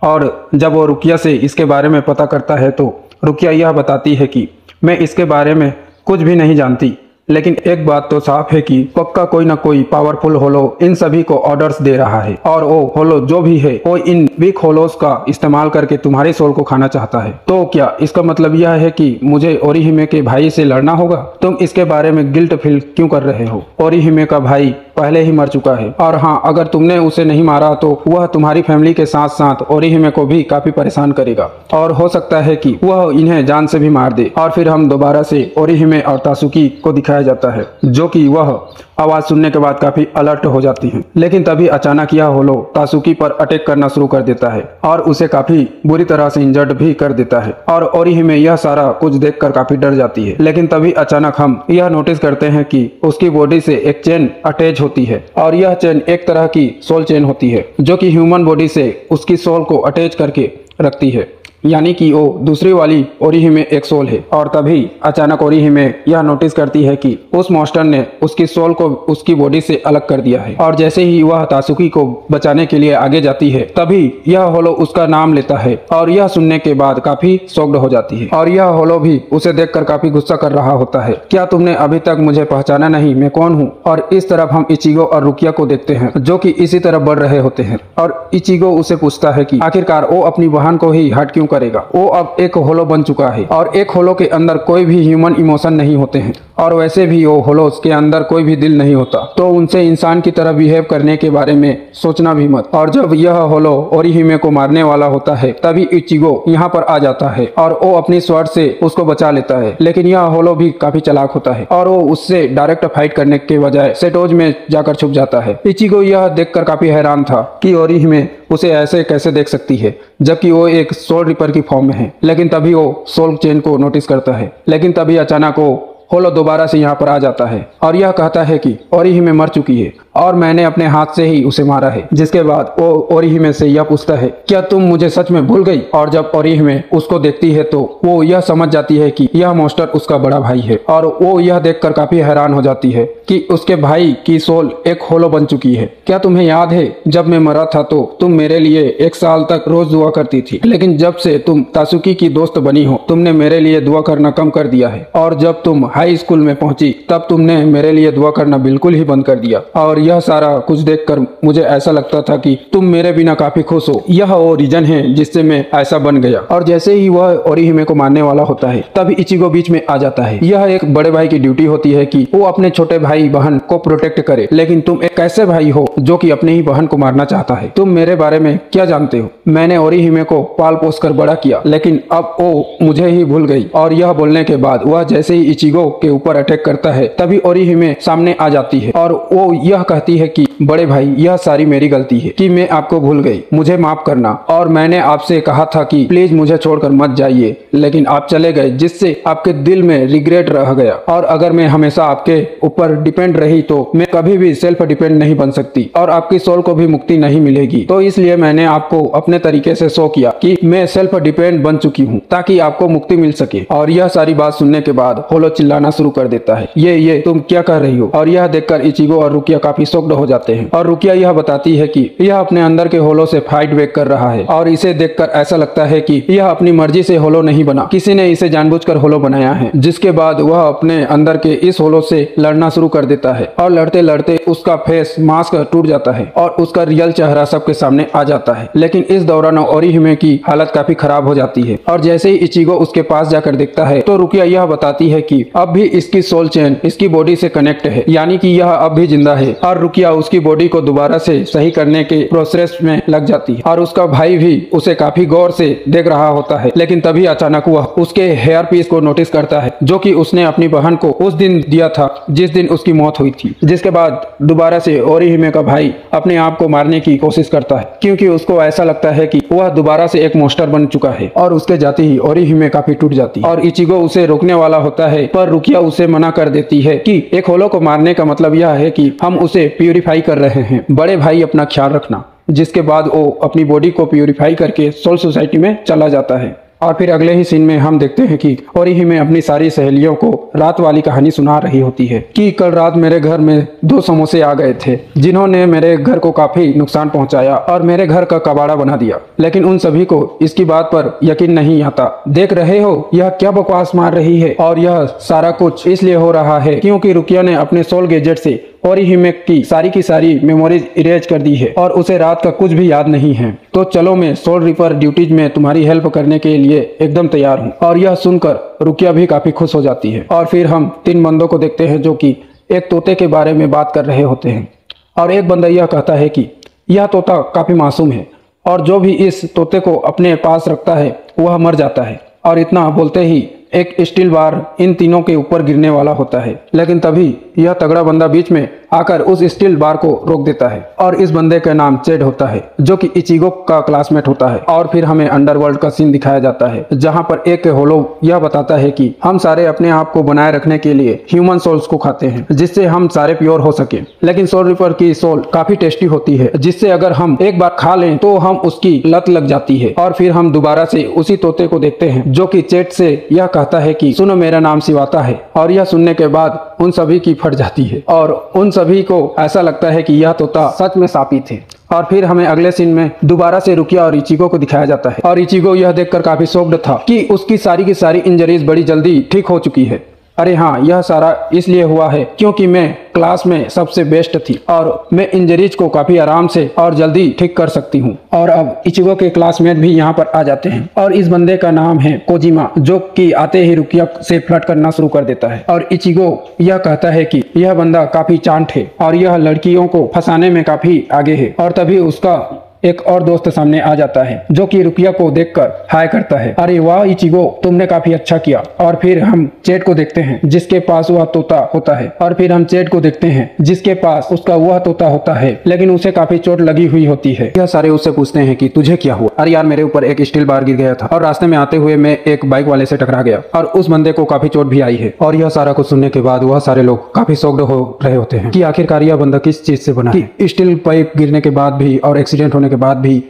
और जब वो रुकिया से इसके बारे में पता करता है तो रुकिया यह बताती है कि मैं इसके बारे में कुछ भी नहीं जानती, लेकिन एक बात तो साफ है कि पक्का कोई ना कोई पावरफुल होलो इन सभी को ऑर्डर्स दे रहा है और वो होलो जो भी है वो इन वीक होलोस का इस्तेमाल करके तुम्हारे सोल को खाना चाहता है। तो क्या इसका मतलब यह है कि मुझे ओरिहिमे के भाई से लड़ना होगा? तुम इसके बारे में गिल्ट फील क्यों कर रहे हो? ओरिहिमे का भाई पहले ही मर चुका है। और हाँ, अगर तुमने उसे नहीं मारा तो वह तुम्हारी फैमिली के साथ साथ ओरिहिमे को भी काफी परेशान करेगा और हो सकता है कि वह इन्हें जान से भी मार दे। और फिर हम दोबारा से ओरिहिमे और तासुकी को दिखाया जाता है जो कि वह आवाज सुनने के बाद काफी अलर्ट हो जाती हैं। लेकिन तभी अचानक यह होलो तासुकी पर अटैक करना शुरू कर देता है और उसे काफी बुरी तरह से इंजर्ड भी कर देता है। और ओरिहिमे यह सारा कुछ देखकर काफी डर जाती है। लेकिन तभी अचानक हम यह नोटिस करते हैं कि उसकी बॉडी से एक चेन अटैच होती है और यह चेन एक तरह की सोल चेन होती है जो कि ह्यूमन बॉडी से उसकी सोल को अटैच करके रखती है, यानी कि वो दूसरी वाली ओरिहिमे एक सोल है। और तभी अचानक ओरिहिमे यह नोटिस करती है कि उस मॉन्स्टर ने उसकी सोल को उसकी बॉडी से अलग कर दिया है। और जैसे ही वह तासुकी को बचाने के लिए आगे जाती है तभी यह होलो उसका नाम लेता है और यह सुनने के बाद काफी शॉक्ड हो जाती है। और यह होलो भी उसे देखकर काफी गुस्सा कर रहा होता है, क्या तुमने अभी तक मुझे पहचाना नहीं, मैं कौन हूँ। और इस तरफ हम इचिगो और रुकिया को देखते हैं जो कि इसी तरफ बढ़ रहे होते हैं। और इचिगो उसे पूछता है कि आखिरकार वो अपनी बहन को ही हर्ट क्यों करेगा। वो अब एक होलो बन चुका है और एक होलो के अंदर कोई भी ह्यूमन इमोशन नहीं होते हैं और वैसे भी वो होलोस के अंदर कोई भी दिल नहीं होता, तो उनसे इंसान की तरह बिहेव करने के बारे में सोचना भी मत। और जब यह होलो ओरिहिमे को मारने वाला होता है तभी इचिगो यहाँ पर आ जाता है और वो अपनी स्वॉर्ड से उसको बचा लेता है। लेकिन यह होलो भी काफी चालाक होता है और वो उससे डायरेक्ट फाइट करने के बजाय सेटोज में जाकर छुप जाता है। इचिगो यह देखकर काफी हैरान था कि ओरिहिमे उसे ऐसे कैसे देख सकती है जबकि वो एक सोल रिपर की फॉर्म में है। लेकिन तभी वो सोल चेन को नोटिस करता है। लेकिन तभी अचानक वो होलो दोबारा से यहाँ पर आ जाता है और यह कहता है कि ओरिहिमे मर चुकी है और मैंने अपने हाथ से ही उसे मारा है। जिसके बाद वो ओरिहिमे से यह पूछता है, क्या तुम मुझे सच में भूल गई। और जब ओरिहिमे उसको देखती है तो वो यह समझ जाती है कि यह मॉन्स्टर उसका बड़ा भाई है और वो यह देखकर काफी हैरान हो जाती है कि उसके भाई की सोल एक होलो बन चुकी है। क्या तुम्हें याद है जब मैं मरा था तो तुम मेरे लिए 1 साल तक रोज दुआ करती थी, लेकिन जब से तुम तासुकी की दोस्त बनी हो तुमने मेरे लिए दुआ करना कम कर दिया है। और जब तुम हाई स्कूल में पहुंची तब तुमने मेरे लिए दुआ करना बिल्कुल ही बंद कर दिया। और यह सारा कुछ देखकर मुझे ऐसा लगता था कि तुम मेरे बिना काफी खुश हो। यह वो रीजन है जिससे मैं ऐसा बन गया। और जैसे ही वह ओरिहिमे को मारने वाला होता है तब इचिगो बीच में आ जाता है। यह एक बड़े भाई की ड्यूटी होती है कि वो अपने छोटे भाई बहन को प्रोटेक्ट करे, लेकिन तुम एक ऐसे भाई हो जो कि अपनी ही बहन को मारना चाहता है। तुम मेरे बारे में क्या जानते हो। मैंने ओरिहिमे को पाल पोस कर बड़ा किया, लेकिन अब वो मुझे ही भूल गई। और यह बोलने के बाद वह जैसे ही इचिगो के ऊपर अटैक करता है तभी ओरिहिमे सामने आ जाती है और वो यह कहती है कि बड़े भाई यह सारी मेरी गलती है कि मैं आपको भूल गई, मुझे माफ करना। और मैंने आपसे कहा था कि प्लीज मुझे छोड़कर मत जाइए, लेकिन आप चले गए जिससे आपके दिल में रिग्रेट रह गया। और अगर मैं हमेशा आपके ऊपर डिपेंड रही तो मैं कभी भी सेल्फ डिपेंड नहीं बन सकती और आपकी सोल को भी मुक्ति नहीं मिलेगी। तो इसलिए मैंने आपको अपने तरीके से शो किया कि मैं सेल्फ डिपेंड बन चुकी हूँ ताकि आपको मुक्ति मिल सके। और यह सारी बात सुनने के बाद होलो चिल्लाना शुरू कर देता है, ये तुम क्या कर रही हो। और यह देखकर इचिगो और रुकिया काफी शॉक्ड हो जाते हैं और रुकिया यह बताती है कि यह अपने अंदर के होलो से फाइट बैक कर रहा है और इसे देखकर ऐसा लगता है कि यह अपनी मर्जी से होलो नहीं बना, किसी ने इसे जानबूझकर होलो बनाया है। जिसके बाद वह अपने अंदर के इस होलो से लड़ना शुरू कर देता है और लड़ते लड़ते उसका फेस मास्क टूट जाता है और उसका रियल चेहरा सबके सामने आ जाता है। लेकिन इस दौरान ओरिहिमे की हालत काफी खराब हो जाती है और जैसे ही इचिगो उसके पास जाकर देखता है तो रुकिया यह बताती है कि अब भी इसकी सोल चेन इसकी बॉडी से कनेक्ट है, यानी कि यह अब भी जिंदा है। और रुकिया उसकी बॉडी को दोबारा से सही करने के प्रोसेस में लग जाती है और उसका भाई भी उसे काफी गौर से देख रहा होता है। लेकिन तभी अचानक वह उसके हेयर पीस को नोटिस करता है जो कि उसने अपनी बहन को उस दिन दिया था जिस दिन उसकी मौत हुई थी। जिसके बाद दोबारा से ओरिहिमे का भाई अपने आप को मारने की कोशिश करता है क्योंकि उसको ऐसा लगता है कि वह दोबारा से एक मॉन्स्टर बन चुका है। और उसके जाते ही ओरिहिमे काफी टूट जाती है और इचिगो उसे रोकने वाला होता है, पर रुकिया उसे मना कर देती है कि एक होलो को मारने का मतलब यह है कि हम उसे प्यूरिफाई कर रहे हैं, बड़े भाई अपना ख्याल रखना। जिसके बाद वो अपनी बॉडी को प्यूरिफाई करके सोल सोसाइटी में चला जाता है। और फिर अगले ही सीन में हम देखते हैं कि ओरिहिमे अपनी सारी सहेलियों को रात वाली कहानी सुना रही होती है कि कल रात मेरे घर में 2 समोसे आ गए थे जिन्होंने मेरे घर को काफी नुकसान पहुंचाया और मेरे घर का कबाड़ा बना दिया। लेकिन उन सभी को इसकी बात पर यकीन नहीं आता। देख रहे हो यह क्या बकवास मार रही है। और यह सारा कुछ इसलिए हो रहा है क्योंकि रुकिया ने अपने सोल गैजेट से ओरिहिमे की सारी मेमोरीज इरेज कर दी है और उसे रात का कुछ भी याद नहीं है। तो चलो मैं सोल रिपर ड्यूटीज में तुम्हारी हेल्प करने के लिए एकदम तैयार हूँ। और यह सुनकर रुकिया भी काफी खुश हो जाती है। और फिर हम 3 बंदों को देखते हैं जो कि एक तोते के बारे में बात कर रहे होते हैं और एक बंदा यह कहता है कि यह तोता काफी मासूम है और जो भी इस तोते को अपने पास रखता है वह मर जाता है। और इतना बोलते ही एक स्टील बार इन तीनों के ऊपर गिरने वाला होता है, लेकिन तभी यह तगड़ा बंदा बीच में आकर उस स्टील बार को रोक देता है और इस बंदे का नाम चेड होता है जो कि इचिगो का क्लासमेट होता है। और फिर हमें अंडरवर्ल्ड का सीन दिखाया जाता है जहां पर एक होलो यह बताता है कि हम सारे अपने आप को बनाए रखने के लिए ह्यूमन सोल्स को खाते हैं जिससे हम सारे प्योर हो सके, लेकिन सोल रिपर की सोल काफी टेस्टी होती है जिससे अगर हम एक बार खा लें तो हम उसकी लत लग जाती है। और फिर हम दोबारा से उसी तोते को देखते हैं जो कि चेड से यह कहता है कि सुनो मेरा नाम शिवाता है। और यह सुनने के बाद उन सभी की फट जाती है और उन सभी को ऐसा लगता है कि यह तोता सच में सापी थे। और फिर हमें अगले सीन में दोबारा से रुकिया और इचिगो को दिखाया जाता है और इचिगो यह देखकर काफी शॉक्ड था कि उसकी सारी की सारी इंजरीज बड़ी जल्दी ठीक हो चुकी है। अरे हाँ, यह सारा इसलिए हुआ है क्योंकि मैं क्लास में सबसे बेस्ट थी और मैं इंजरीज को काफी आराम से और जल्दी ठीक कर सकती हूँ। और अब इचिगो के क्लासमेट भी यहाँ पर आ जाते हैं और इस बंदे का नाम है कोजिमा जो कि आते ही रुकिया से फ्लर्ट करना शुरू कर देता है। और इचिगो यह कहता है कि यह बंदा काफी चांट है और यह लड़कियों को फंसाने में काफी आगे है। और तभी उसका एक और दोस्त सामने आ जाता है जो कि रुकिया को देखकर हाय करता है, अरे वाह इचिगो, तुमने काफी अच्छा किया। और फिर हम चेड को देखते हैं जिसके पास वह तोता होता है और फिर हम चेड को देखते हैं जिसके पास उसका वह तोता होता है लेकिन उसे काफी चोट लगी हुई होती है। यह सारे उससे पूछते हैं कि तुझे क्या हुआ। अरे यार, मेरे ऊपर एक स्टील बार गिर गया था और रास्ते में आते हुए मैं एक बाइक वाले से टकरा गया और उस बंदे को काफी चोट भी आई है। और यह सारा कुछ सुनने के बाद वह सारे लोग काफी शॉक्ड हो रहे होते हैं कि आखिरकार यह बंदा किस चीज से बना है। स्टील पाइप गिरने के बाद भी और एक्सीडेंट होने के बाद भी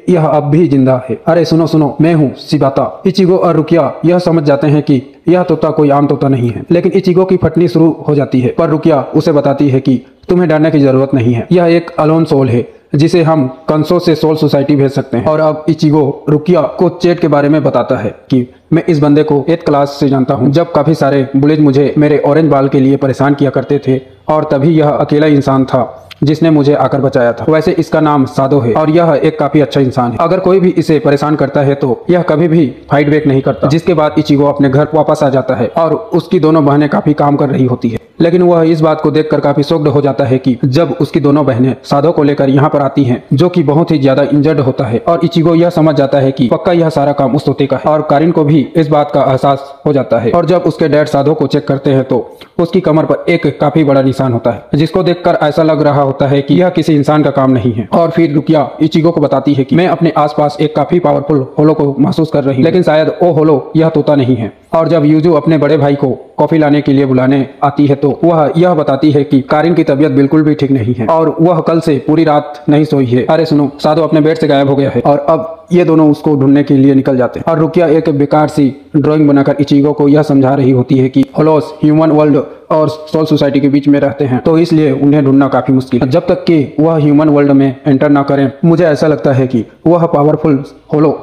यह अब भी जिंदा है। अरे सुनो सुनो, मैं हूँ शिवाता। इचिगो और रुकिया यह समझ जाते हैं कि यह तोता कोई आम तोता नहीं है, लेकिन इचिगो की फटनी शुरू हो जाती है पर रुकिया उसे बताती है कि तुम्हें डरने की जरूरत नहीं है, यह एक अलोन सोल है जिसे हम कंसो से सोल सोसाइटी भेज सकते हैं। और अब इचिगो रुकिया को चेड के बारे में बताता है कि मैं इस बंदे को 8th क्लास से जानता हूँ जब काफी सारे बुलिज मुझे मेरे ऑरेंज बाल के लिए परेशान किया करते थे और तभी यह अकेला इंसान था जिसने मुझे आकर बचाया था। वैसे इसका नाम सादो है और यह एक काफी अच्छा इंसान है। अगर कोई भी इसे परेशान करता है तो यह कभी भी फाइट बैक नहीं करता। जिसके बाद इचिगो अपने घर वापस आ जाता है और उसकी दोनों बहनें काफी काम कर रही होती है, लेकिन वह इस बात को देखकर काफी शॉक्ड हो जाता है कि जब उसकी दोनों बहनें सादो को लेकर यहाँ पर आती हैं जो कि बहुत ही ज्यादा इंजर्ड होता है। और इचिगो यह समझ जाता है कि पक्का यह सारा काम उस तोते का है और कारिन को भी इस बात का एहसास हो जाता है। और जब उसके डैड सादो को चेक करते हैं तो उसकी कमर पर एक काफी बड़ा निशान होता है जिसको देखकर ऐसा लग रहा होता है कि यह किसी इंसान का काम नहीं है। और फिर रुकिया इचिगो को बताती है कि मैं अपने आसपास एक काफी पावरफुल होलो को महसूस कर रही हूँ, लेकिन शायद वो होलो यह तोता नहीं है। और जब यूजू अपने बड़े भाई को कॉफी लाने के लिए बुलाने आती है तो वह यह बताती है कि कारिन की तबीयत बिल्कुल भी ठीक नहीं है और वह कल से पूरी रात नहीं सोई है। अरे सुनो, सादो अपने बेड से गायब हो गया है। और अब ये दोनों उसको ढूंढने के लिए निकल जाते हैं और रुकिया एक बेकार सी ड्राइंग बनाकर इचिगो को यह समझा रही होती है कि होलोस ह्यूमन वर्ल्ड और सोल सोसाइटी के बीच में रहते हैं तो इसलिए उन्हें ढूंढना काफी मुश्किल है। जब तक कि वह ह्यूमन वर्ल्ड में एंटर ना करें, मुझे ऐसा लगता है कि वह पावरफुल होलो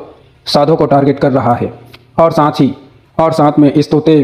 सादो को टारगेट कर रहा है और साथ में इस तोते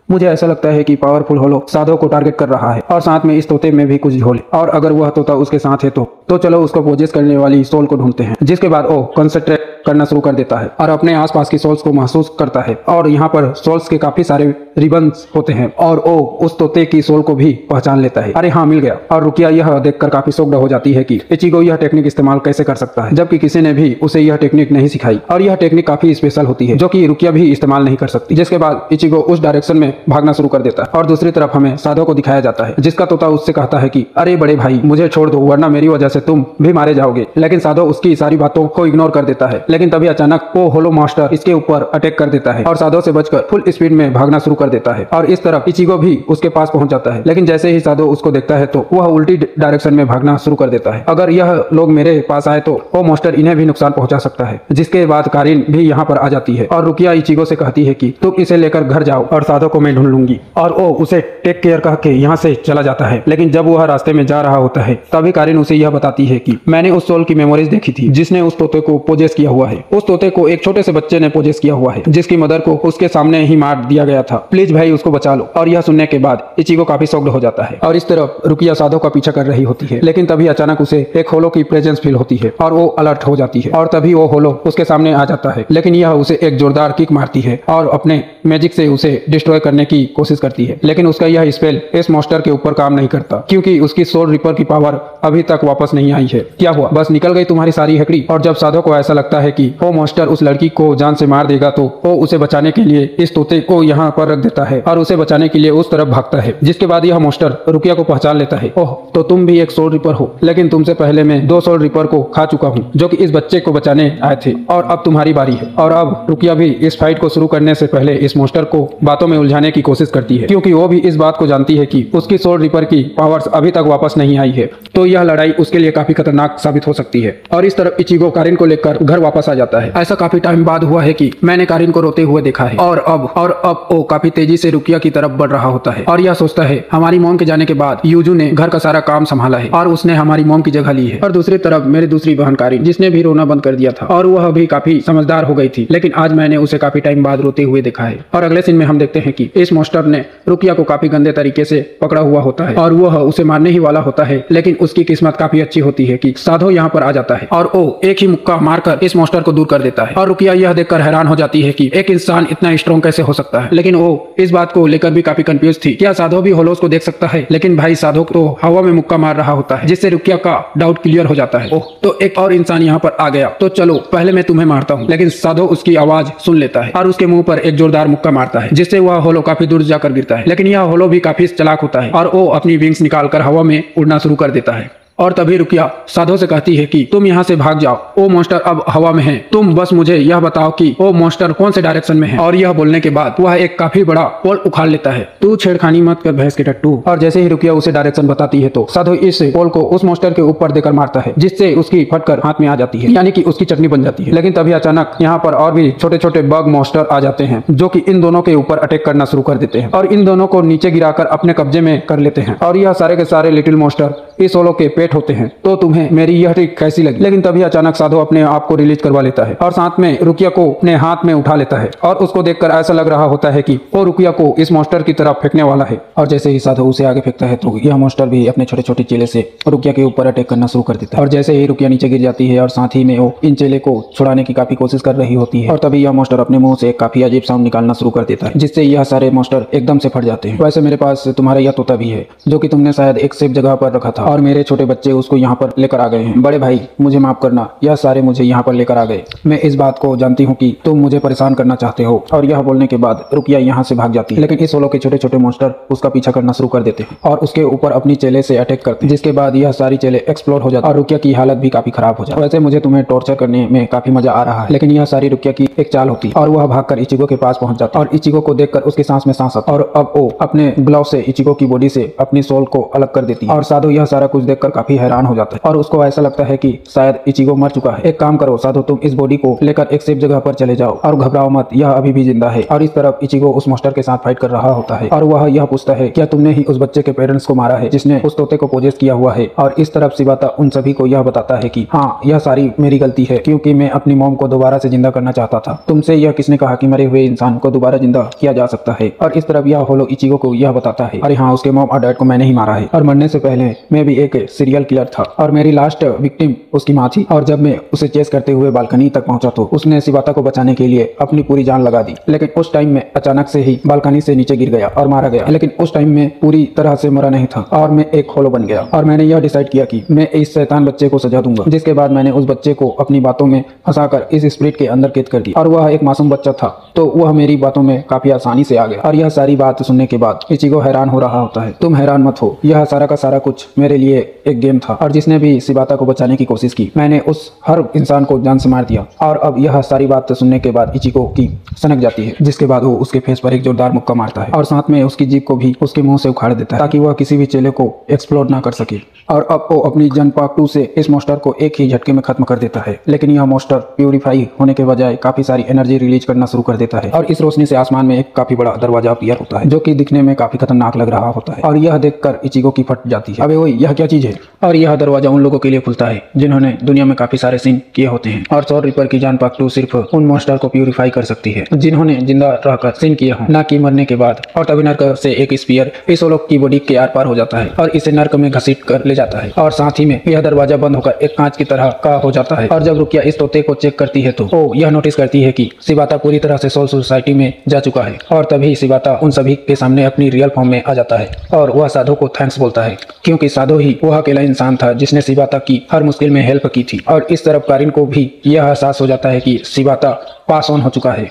मुझे ऐसा लगता है कि पावरफुल होलो साधो को टारगेट कर रहा है और साथ में इस तोते में भी कुछ झोल। और अगर वह तोता उसके साथ है तो चलो उसको पोजेस करने वाली सोल को ढूंढते हैं। जिसके बाद वो कंसंट्रेट करना शुरू कर देता है और अपने आसपास की सोल्स को महसूस करता है और यहाँ पर सोल्स के काफी सारे रिबन्स होते हैं और वो उस तोते की सोल को भी पहचान लेता है। अरे हाँ, मिल गया। और रुकिया यह देखकर काफी शॉक्ड हो जाती है कि इचिगो यह टेक्निक इस्तेमाल कैसे कर सकता है जबकि किसी ने भी उसे यह टेक्निक नहीं सिखाई और यह टेक्निक काफी स्पेशल होती है जो कि रुकिया भी इस्तेमाल नहीं कर सकती। जिसके बाद इचिगो उस डायरेक्शन में भागना शुरू कर देता है और दूसरी तरफ हमें साधो को दिखाया जाता है जिसका तोता उससे कहता है कि अरे बड़े भाई, मुझे छोड़ दो वरना मेरी वजह से तुम भी मारे जाओगे। लेकिन साधो उसकी सारी बातों को इग्नोर कर देता है। लेकिन तभी अचानक वो होलो मास्टर इसके ऊपर अटैक कर देता है और साधो से बचकर फुल स्पीड में भागना शुरू कर देता है और इस तरफ इचिगो भी उसके पास पहुंच जाता है। लेकिन जैसे ही साधो उसको देखता है तो वह उल्टी डायरेक्शन में भागना शुरू कर देता है। अगर यह लोग मेरे पास आए तो वो मास्टर इन्हें भी नुकसान पहुंचा सकता है। जिसके बाद कारिन भी यहाँ पर आ जाती है और रुकिया इचिगो से कहती है कि तुम इसे लेकर घर जाओ और साधो को मैं ढूंढ लूंगी। और वो उसे टेक केयर कह के यहाँ से चला जाता है। लेकिन जब वह रास्ते में जा रहा होता है तभी कारिन उसे यह बताती है कि मैंने उस सोल की मेमोरीज देखी थी जिसने उस तोते को पोजेस किया हुआ है। उस तोते को एक छोटे से बच्चे ने पोजेस किया हुआ है जिसकी मदर को उसके सामने ही मार दिया गया था। प्लीज भाई उसको बचा लो। और यह सुनने के बाद इचिगो काफी शॉक्ड हो जाता है और इस तरफ रुकिया साधो का पीछा कर रही होती है, लेकिन तभी अचानक उसे एक होलो की प्रेजेंस फील होती है और वो अलर्ट हो जाती है और तभी वो होलो उसके सामने आ जाता है, लेकिन यह उसे एक जोरदार किक मारती है और अपने मैजिक से उसे डिस्ट्रॉय करने की कोशिश करती है। लेकिन उसका यह स्पेल इस मॉन्स्टर के ऊपर काम नहीं करता क्योंकि उसकी सोल रिपर की पावर अभी तक वापस नहीं आई है। क्या हुआ, बस निकल गई तुम्हारी सारी हेकड़ी। और जब साधो को ऐसा लगता है कि वो मॉन्स्टर उस लड़की को जान से मार देगा तो वो उसे बचाने के लिए इस तोते को यहाँ पर रख देता है और उसे बचाने के लिए उस तरफ भागता है, जिसके बाद यह मॉन्स्टर रुकिया को पहचान लेता है। ओह, तो तुम भी एक सोल रिपर हो, लेकिन तुमसे पहले मैं 2 सोल रिपर को खा चुका हूँ जो कि इस बच्चे को बचाने आए थे और अब तुम्हारी बारी है। और अब रुकिया भी इस फाइट को शुरू करने से पहले इस मॉन्स्टर को बातों में उलझाने की कोशिश करती है क्योंकि वो भी इस बात को जानती है कि उसकी सोल रिपर की पावर्स अभी तक वापस नहीं आई है, तो यह लड़ाई उसके लिए काफी खतरनाक साबित हो सकती है। और इस तरफ इचिगो कारिन को लेकर घर वापस आ जाता है। ऐसा काफी टाइम बाद हुआ है कि मैंने कारिन को रोते हुए देखा है और अब वो काफी तेजी से रुकिया की तरफ बढ़ रहा होता है और यह सोचता है हमारी मॉम के जाने के बाद यूजू ने घर का सारा काम संभाला है और उसने हमारी मॉम की जगह ली है। और दूसरी तरफ मेरी दूसरी बहन कारिन, जिसने भी रोना बंद कर दिया था और वह भी काफी समझदार हो गई थी, लेकिन आज मैंने उसे काफी टाइम बाद रोते हुए देखा है। और अगले सीन में हम देखते हैं कि इस मॉन्स्टर ने रुकिया को काफी गंदे तरीके से पकड़ा हुआ होता है और वह उसे मारने ही वाला होता है, लेकिन उसकी किस्मत काफी अच्छी होती है कि साधो यहाँ पर आ जाता है और वो एक ही मुक्का मारकर इस मॉन्स्टर को दूर कर देता है। और रुकिया यह देखकर हैरान हो जाती है कि एक इंसान इतना स्ट्रॉन्ग कैसे हो सकता है, लेकिन वो इस बात को लेकर भी काफी कंफ्यूज थी। क्या साधो भी होलोस को देख सकता है? लेकिन भाई साधो तो हवा में मुक्का मार रहा होता है, जिससे रुकिया का डाउट क्लियर हो जाता है। ओह, तो एक और इंसान यहाँ पर आ गया, तो चलो पहले मैं तुम्हें मारता हूँ। लेकिन साधो उसकी आवाज सुन लेता है और उसके मुंह पर एक जोरदार मुक्का मारता है, जिससे वह होलो काफी दूर जाकर गिरता है। लेकिन यह होलो भी काफी चालाक होता है और वो अपनी विंग्स निकालकर हवा में उड़ना शुरू कर देता है। और तभी रुकिया साधो से कहती है कि तुम यहाँ से भाग जाओ, वो मॉन्स्टर अब हवा में है, तुम बस मुझे यह बताओ कि वो मॉन्स्टर कौन से डायरेक्शन में है। और यह बोलने के बाद वह एक काफी बड़ा पोल उखाड़ लेता है। तू छेड़खानी मत कर भैंस के टट्टू। और जैसे ही रुकिया उसे डायरेक्शन बताती है तो साधो इस पोल को उस मॉन्स्टर के ऊपर देकर मारता है, जिससे उसकी फटकर हाथ में आ जाती है, यानी कि उसकी चटनी बन जाती है। लेकिन तभी अचानक यहाँ पर और भी छोटे छोटे बग मॉन्स्टर आ जाते हैं जो कि इन दोनों के ऊपर अटैक करना शुरू कर देते हैं और इन दोनों को नीचे गिराकर अपने कब्जे में कर लेते हैं। और यह सारे के सारे लिटिल मॉन्स्टर इस होलो के पेट होते हैं। तो तुम्हें मेरी यह ट्रिक कैसी लगी? लेकिन तभी अचानक साधो अपने आप को रिलीज करवा लेता है और साथ में रुकिया को अपने हाथ में उठा लेता है और उसको देखकर ऐसा लग रहा होता है कि वो रुकिया को इस मॉन्स्टर की तरफ फेंकने वाला है। और जैसे ही साधो उसे आगे फेंकता है तो यह मॉन्स्टर भी अपने छोटे छोटे चेले से रुकिया के ऊपर अटैक करना शुरू कर देता है। और जैसे ही रुकिया नीचे गिर जाती है और साथ ही में वो इन चेले को छुड़ाने की काफी कोशिश कर रही होती है और तभी यह मॉन्स्टर अपने मुंह से काफी अजीब साउंड निकालना शुरू कर देता है, जिससे यह सारे मॉन्स्टर एकदम से फट जाते हैं। वैसे मेरे पास तुम्हारा यह तोता भी है जो कि तुमने शायद एक सेफ जगह पर रखा था और मेरे छोटे बच्चे उसको यहाँ पर लेकर आ गए हैं। बड़े भाई मुझे माफ करना, यह सारे मुझे यहाँ पर लेकर आ गए। मैं इस बात को जानती हूँ कि तुम मुझे परेशान करना चाहते हो। और यह बोलने के बाद रुकिया यहाँ से भाग जाती है, लेकिन इस होलो के छोटे छोटे मॉन्स्टर उसका पीछा करना शुरू कर देते हैं और उसके ऊपर अपनी चेले से अटैक करते हैं, जिसके बाद यह सारी चेले एक्सप्लोर हो जाती है और रुकिया की हालत भी काफी खराब हो जाती है। वैसे मुझे तुम्हें टॉर्चर करने में काफी मजा आ रहा है, लेकिन यह सारी रुकिया की एक चाल होती है और वह भागकर इचिगो के पास पहुंच जाता है और इचिगो को देखकर उसके सांस में सांस आता है और अब वो अपने ग्लव से इचिगो की बॉडी से अपनी सोल को अलग कर देती है। और साधो यह सारा कुछ देखकर काफी हैरान हो जाता है और उसको ऐसा लगता है कि शायद इचिगो मर चुका है। एक काम करो साधो, तुम इस बॉडी को लेकर एक सेफ जगह पर चले जाओ और घबराओ मत, यह अभी भी जिंदा है। और इस तरफ इचिगो उस मॉन्स्टर के साथ फाइट कर रहा होता है और वह यह पूछता है क्या तुमने ही उस बच्चे के पेरेंट्स को मारा है जिसने उस तोते को पोजेस किया हुआ है। और इस तरफ शिबाता उन सभी को यह बताता है कि हाँ, यह सारी मेरी गलती है क्योंकि मैं अपनी मॉम को दोबारा से जिंदा करना चाहता था। तुमसे यह किसने कहा कि मरे हुए इंसान को दोबारा जिंदा किया जा सकता है। और इस तरफ यह होलो इचिगो को यह बताता है अरे हाँ, उसके मॉम और डैड को मैंने ही मारा है और मरने से पहले मैं भी एक सीरियल किलर था और मेरी लास्ट विक्टिम उसकी माँ थी। और जब मैं उसे चेस करते हुए बालकनी तक पहुंचा तो उसने शिबाता को बचाने के लिए अपनी पूरी जान लगा दी, लेकिन उस टाइम में अचानक से ही बालकनी से नीचे गिर गया और मारा गया। लेकिन उस टाइम में पूरी तरह से मरा नहीं था और मैं एक होलो बन गया और मैंने यह डिसाइड किया कि मैं इस शैतान बच्चे को सजा दूंगा, जिसके बाद मैंने उस बच्चे को अपनी बातों में फंसाकर इस स्पिरिट के अंदर कैद कर दिया और वह एक मासूम बच्चा था, तो वह मेरी बातों में काफी आसानी से आ गया। और यह सारी बात सुनने के बाद इचिगो हैरान हो रहा होता है। तुम हैरान मत हो, यह सारा का सारा कुछ मेरे लिए एक गेम था और जिसने भी शिबाता को बचाने की कोशिश की मैंने उस हर इंसान को जान से मार दिया। और अब यह सारी बात सुनने के बाद इचिगो की सनक जाती है, जिसके बाद वो उसके फेस पर एक जोरदार मुक्का मारता है और साथ में उसकी जीभ को भी उसके मुंह से उखाड़ देता है ताकि वह किसी भी चेले को एक्सप्लोर ना कर सके। और अब वो अपनी जनपाक 2 से इस मॉन्स्टर को एक ही झटके में खत्म कर देता है, लेकिन यह मॉन्स्टर प्यूरिफाई होने के बजाय काफी सारी एनर्जी रिलीज करना शुरू कर देता है और इस रोशनी से आसमान में एक काफी बड़ा दरवाजा अपीयर होता है जो कि दिखने में काफी खतरनाक लग रहा होता है। और यह देखकर इचिगो की फट जाती है, अबे ओए यह क्या चीज है। और यह दरवाजा उन लोगों के लिए खुलता है जिन्होंने दुनिया में काफी सारे सीन किए होते हैं। और सॉल रिपर की जान पार्ट 2 सिर्फ उन मॉन्स्टर को प्यूरिफाई कर सकती है जिन्होंने जिंदा रहकर सीन किए हों, ना कि मरने के बाद। और तभी नर्क से एक स्पीयर इस सोलो की बॉडी के आर पार हो जाता है और इसे नर्क में घसीट कर ले जाता है। और साथ ही में यह दरवाजा बंद होकर एक कांच की तरह का हो जाता है। और जब रुकिया इस तोते को चेक करती है तो वो यह नोटिस करती है कि शिबाता पूरी तरह से सोल सोसाइटी में जा चुका है। और तभी शिबाता उन सभी के सामने अपनी रियल फॉर्म में आ जाता है और वह साधो को थैंक्स बोलता है, क्योंकि साधो ही वह अकेला इंसान था जिसने शिबाता की हर मुश्किल में हेल्प की थी। और इस तरफ कारिन को भी यह एहसास हो जाता है कि शिबाता पास ऑन हो चुका है।